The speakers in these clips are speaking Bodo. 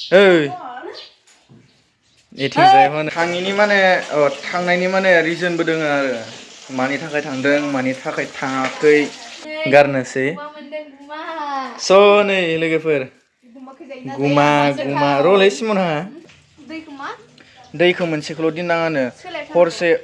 ओइ एथिंजाय माने थांनायनि माने रिजनबो दोङो आरो मानि थाखाय थांदों मानि थाखाय थाङाखै गारनोसै स' नै लोगोफोर गुमा रलै सिमनहा दैखौ मोनसेखौल' दिननाङानो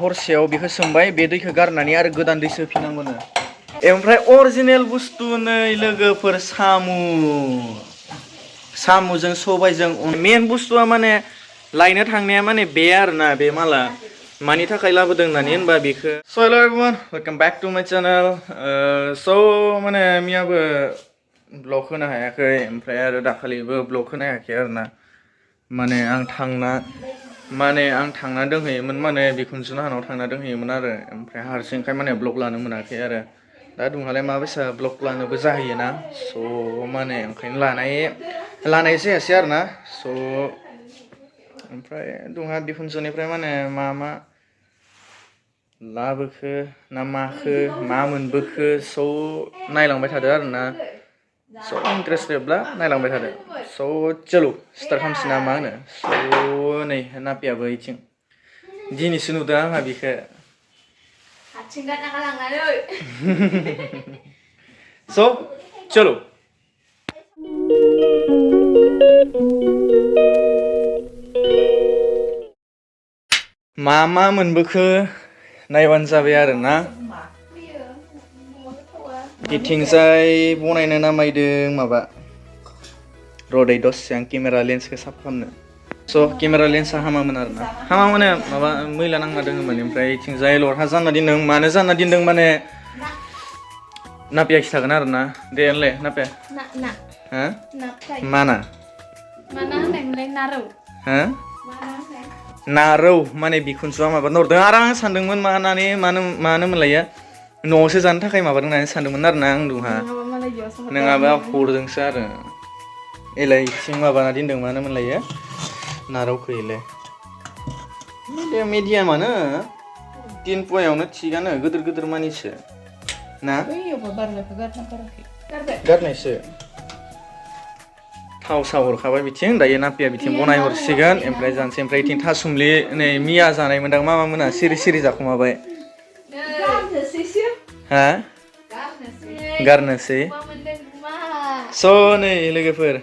हरसेयाव बेखौ सोमबाय बे दैखौ गारनानै आरो गोदान दै सोफिननांगौनो ओमफ्राय अरिजिनेल बुस्थु नै लोगोफोर साम'जों सबायजों मेन बुस्थुआ माने लायनो थांनाया माने बे आरोना बे माला मानि थाखाय लाबोदों होननानै होनबा बेखौ स' हेल' एभरिवान वेलकाम बेक टु माय चेनेल स' माने मियाबो ब्लग होनो हायाखै ओमफ्राय आरो दाखालिबो ब्लग होनो हायाखै आरोना माने आं थांना दोंहैयोमोन माने बिखुनजोनाव थांना दोंहैयोमोन आरो ओमफ्राय हारसिंखाय माने ब्लग लानो मोनाखै आरो दा दुंहालाय माबायसा ब्लग लानोबो जाहैयोना स' माने ओंखायनो लानाय जायासै आरोना स' ओमफ्राय दुंहा बिखुनजोनिफ्राय माने मा लाबोखो ना माखो मा मोनबोखो स' नायलांबाय थादो आरोना स' इन्टारेस्टेडब्ला नायलांबाय थादो स' चलो स्टार्ट खालामसै ना मा होनो स' नै नापियाबो इथिं दिनैसो नुदों आंहा बिखौ स' चलो मा मोनबोखो नायबानो जाबाय आरोना बिथिंजाय बनायनो नामायदों माबा रदै दसे आं केमेरा लेन्सखौ साफा खालामनो स' केमेरा लेन्सआ हामामोन आरोना हामामोन माबा मैला नांना दोङोमोन ओमफ्राय इथिंजाय लरहा जाना दोनदों मानो जाना दोनदों माने नापिया खिथागोन आरोना दे होनलाय नापिया हा माना होननायमोनलाय नारौ हा नारौ माने बिखुनजोआ माबा नरदों आरो आं सानदोंमोन मानो मोनलायो न'आवसो जानो थाखाय माबादों होननानै सानदोंमोन आरोना आं दुहा नङाबा हरदोंसो आरो एलाय इथिं माबाना दोनदों मानो मोनलायो नारौखो इलाय मिडियामानो 3 पयावनो थिगानो गिदिर मानिसो ना गारनायसो थाव सावहरखाबाय बिथिं दायो नापिया बिथिं बनाय हरसिगोन ओमफ्राय जानोसै ओमफ्राय इथिं थासुमलि नै मिया जानाय मोनदां मा मोना सिरि जाखुमाबाय हा गारनोसै स' नै लोगोफोर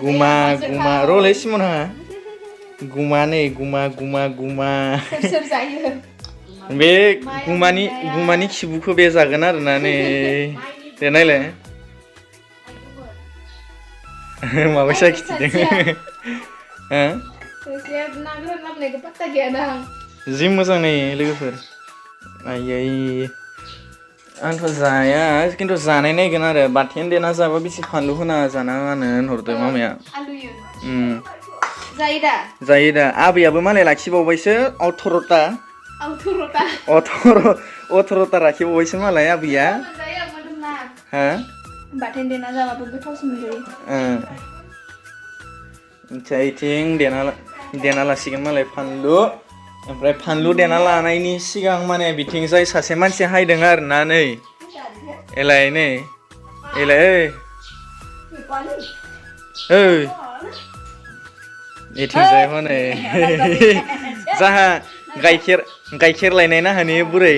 गुमा रलै सिमनहा गुमा बे गुमानि खिबुखौ बे जागोन आरोना नै दे नायलाय माबायसा खिथिदों जि मोजां नै लोगोफोर आयै आंथ' जाया खिन्थु जानाय नायगोन आरो बाथोन देना जाबा बेसे फानलु होना जानाङानो होनहरदों मामाया जायो दा आबैयाबो मालाय लाखिबावबायसो 18टा लाखिबावबायसो मालाय आबैया हा बाथोन देना जाबाबो गोथावसिन मोनजायो ओमफ्राय इथिं देना लासिगोन मालाय फानलु ओमफ्राय फानलु देना लानायनि सिगां माने बिथिंजाय सासे मानसि हायदों आरोना नै एलाय ओइ इथिंजाय माने जाहा गाइखेर लायनाय ना हानि बुरै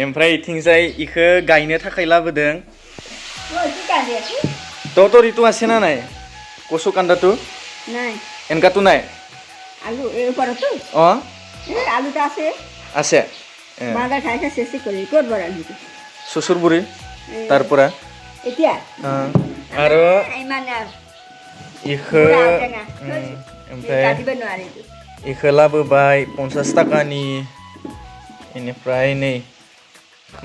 ओमफ्राय इथिंजाय इखो गायनो थाखाय लाबोदों तोरी तू আছে না নাই কচু কান্দাটো নাই এনকাটো নাই আলু এই পরতো আলুটা আছে বাগা খাইছে শেষই করি কোট বরানি শ্বশুর বুড়ি তারপরে এতিয়া আৰু ইখো ओमफ्राय इखो लाबोबाय 50 टाकानि इनिफ्राय नै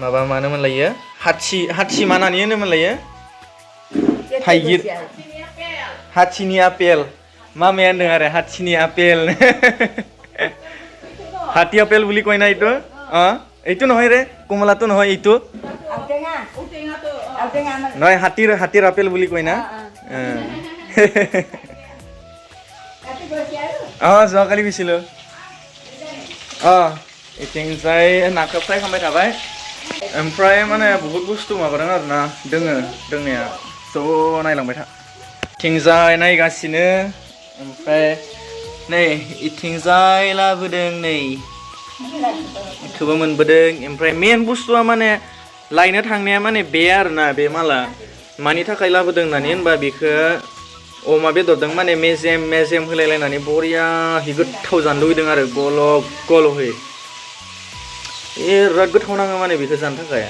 माबा मानो मोनलायो हाथि मानानि होनो मोनलायो थाइगिर हाथिनि आपेल मामाया होनदों आरो हाथिनि आपेल हाथि आपेल বুলি কয় না এইটো এইটো নহয় ৰে কমলাটো নহয় এইটো নহয় হাতীৰ আপেল বুলি কয় না যোৱাকালি গৈছিলোঁ इथिंजाय नाखौ फ्राय खालामबाय थाबाय ओमफ्राय माने बहुत बुस्थु माबादों आरोना दोङो दोंनाया स' नायलांबाय था थिंजाय नायगासिनो ओमफ्राय नै इथिंजाय लाबोदों नै बेखौबो मोनबोदों ओमफ्राय मेन बुस्थुआ माने लायनो थांनाया माने बे आरोना बे माला मानि थाखाय लाबोदों होननानै होनबा बेखौ अमा बेदरदों माने मेजेम होलायलायनानै बरियाहै गोथाव जानो लुगैदों आरो गलब गलबहै बिराद गोथाव नाङो माने बेखौ जानो थाखाय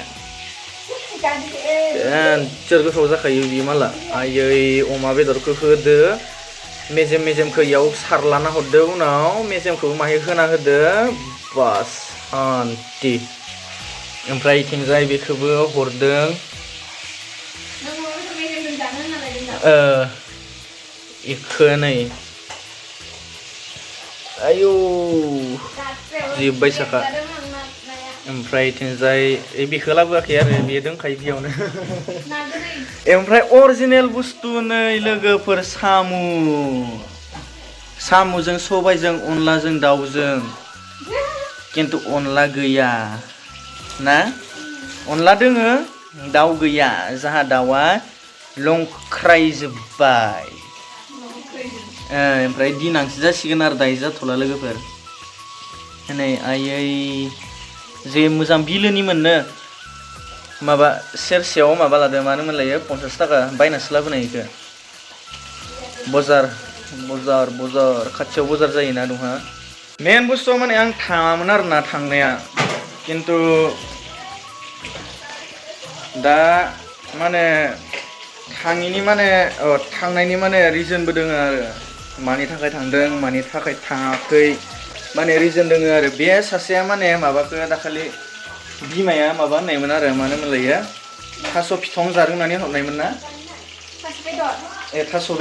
एन्जर गोथाव जाखायो बे माला आयै अमा बेदरखौ होदो मेजेमखौ इयाव सारलाना हरदो उनाव मेजेमखौबो माहाय होना होदो बास शान्ति ओमफ्राय इथिंजाय बेखौबो हरदों इखो नै आयौ जोब्बाय साखा ओमफ्राय इथिंजाय बेखौ लाबोआखै आरो बे दंखायो बेयावनो ओमफ्राय अरिजिनेल बुस्थु नै लोगोफोर साम'जों सबायजों अनलाजों दाउजों खिन्थु अनला गैया ना अनला दोङो दाउ गैया जाहा दाउआ लंख्रायजोब्बाय ओमफ्राय दिनांसो जासिगोन आरो दायो जाथ'ला लोगोफोर नै आयै जे मोजां बिलोनि मोननो माबा सेरसेयाव माबा लादो मानो मोनलायो 50 थाखा बायनासो लाबोनाय इखो बजार खाथियाव बजार जायोना दंहा मेन बुस्थुआ माने आं थाङामोन आरोना थांनाया खिन्थु दा माने थांनायनि माने रिजनबो दोङो आरो मानि थाखाय थांदों मानि थाखाय थाङाखै माने रिजन दोङो आरो बे सासेया माने माबाखौ दाखालि बिमाया माबा होननायमोन आरो मानो मोनलायो थास' फिथं जादों होननानै हरनायमोन ना थास'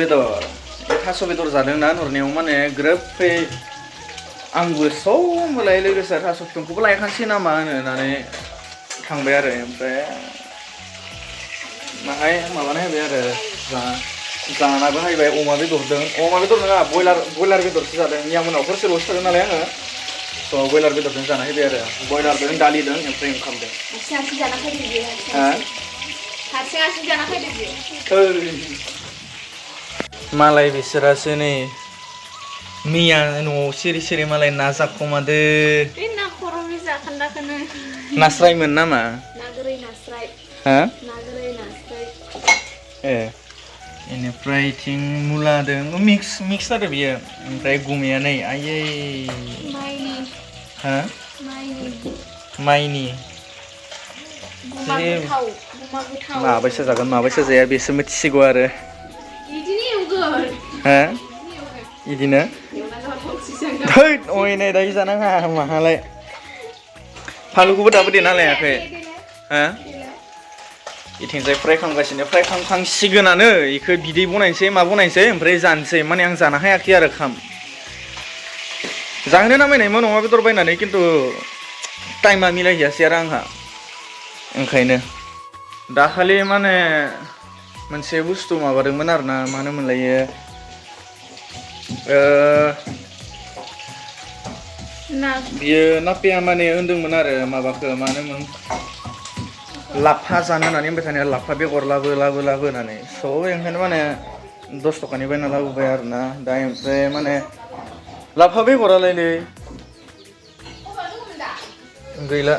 बेदर जादों ना हरनायाव माने ग्रोबहै आंबो होमबालाय लोगोसे थास' फिथंखौबो लायखानोसै नामा होननानै थांबाय आरो ओमफ्राय माहाय माबाना होबाय आरो जानाबो हायबाय अमा बेदर नङा बयलार बेदरसो जादों मैया मोनाव हरसेल'सो थादों नालाय आङो स' बयलार बेदरजों जाना होबाय आरो बयलारजों दालिजों ओमफ्राय ओंखामजों मालाय बिसोरासो नै मैया न'आव सिरि मालाय ना जाखोमादो नास्रायमोन नामा बेनिफ्राय इथिं मुलादों मिक्स आरो बियो ओमफ्राय गुमाया नै आयै माइनि माबायसा जागोन माबायसा जाया बेसो मिथिसिगौ आरो इदिनो नै दायो जानाङा माहालाय फानलुखौबो दाबो देना लायाखै इथिंजाय फ्राय खांसिगोनानो इखौ बिदै बनायनोसै मा बनायनोसै ओमफ्राय जानोसै माने आं जानो हायाखै आरो जाहोनो नामायनायमोन अमा बेदर बायनानै खिन्थु टाइमा मिलायहैयासै आरो आंहा ओंखायनो दाखालि माने मोनसे बुस्थु माबादोंमोन आरोना मानो मोनलायो बियो नापिया माने होनदोंमोन आरो माबाखौ मानोमोन लाफा जानो होननानै होनबाय थानाया लाफा बेगर लाबो होननानै स' ओंखायनो माने 10 थाखानि बायना लाबोबाय आरोना दा ओमफ्राय माने लाफा बेगरालाय नै गैला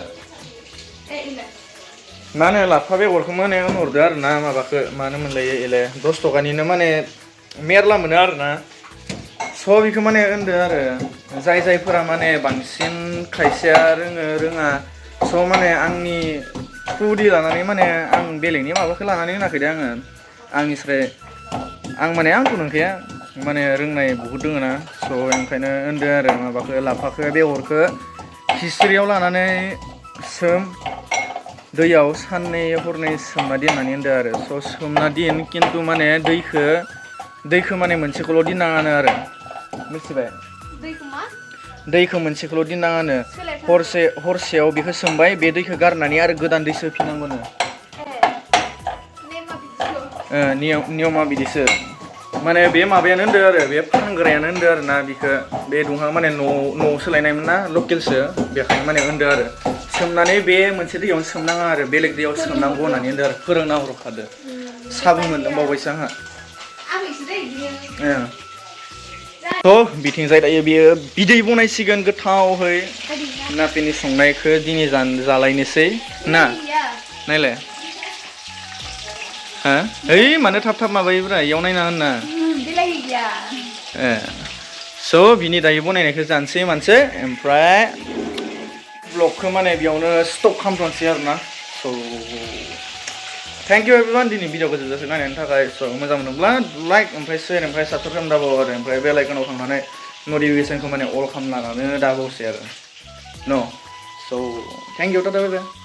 माने लाफा बेगरखौ माने होनहरदो आरोना माबाखौ मानो मोनलायो एले 10 थाखानिनो माने मेरला मोनो आरोना स' बेखौ माने होनदो आरो जायफोरा माने बांसिन खायसेया रोङा स' माने आंनि खुदि लानानै माने आं बेलेगनि माबाखौ लानानै होनाखै दे आंनिफ्राय माने आंखौ नंखाया माने रोंनाय बहुद दङ ना स' ओंखायनो होनदो आरो माबाखौ लाफाखौ बेगरखौ हिस्ट्रियाव लानानै दैयाव साननै हरनै सोमना दोननानै होनदो आरो स' सोमना दोन खिन्थु माने दैखौ माने मोनसेखौल' दोननाङानो आरो मिथिबाय दैखौ मोनसेखौल' दोननाङानो हरसेयाव बेखौ सोमबाय बे दैखौ गारनानै आरो गोदान दै सोफिननांगौनो नियमा बिदिसो माने बे माबायानो होनदो आरो बे फानग्रायानो होनदो आरो ना बिखौ बे दंहा माने न'आव सोलायनायमोन ना लकेलसो बेखायनो माने होनदो आरो सोमनानै बे मोनसे दैयावनो सोमनाङा आरो बेलेग दैयाव सोमनांगौ होननानै होनदो आरो फोरोंना हरखादो साबु मोनलोंबावबायसो आंहा आं इसोर इदिनो थ' बिथिंजाय दायो बियो बिदै बनायसिगोन गोथावहै नाफिनि संनायखौ दिनै जालायनोसै ना नायलाय हा ओइ मानो थाब थाब माबायोब्रा इयाव नायना होनना बिलाइ गैया स' बिनि दायो बनायनायखौ जानोसै मानसि ओमफ्राय ब्लगखौ माने बेयावनो स्टप खालामथ'नोसै आरोना स' थेंक इउ एभ्रिवान दिनै भिडिअखौ जोबजासे नायनायनि थाखाय स' मोजां मोनोब्ला लाइक ओमफ्राय शेयार ओमफ्राय साबस्क्राइब खालाम दाबाव आरो ओमफ्राय बेल आइकनाव थांनानै नटिफिकेसनखौ माने अल खालामना लानो दाबावसै आरो न' स' thank you tata bye bye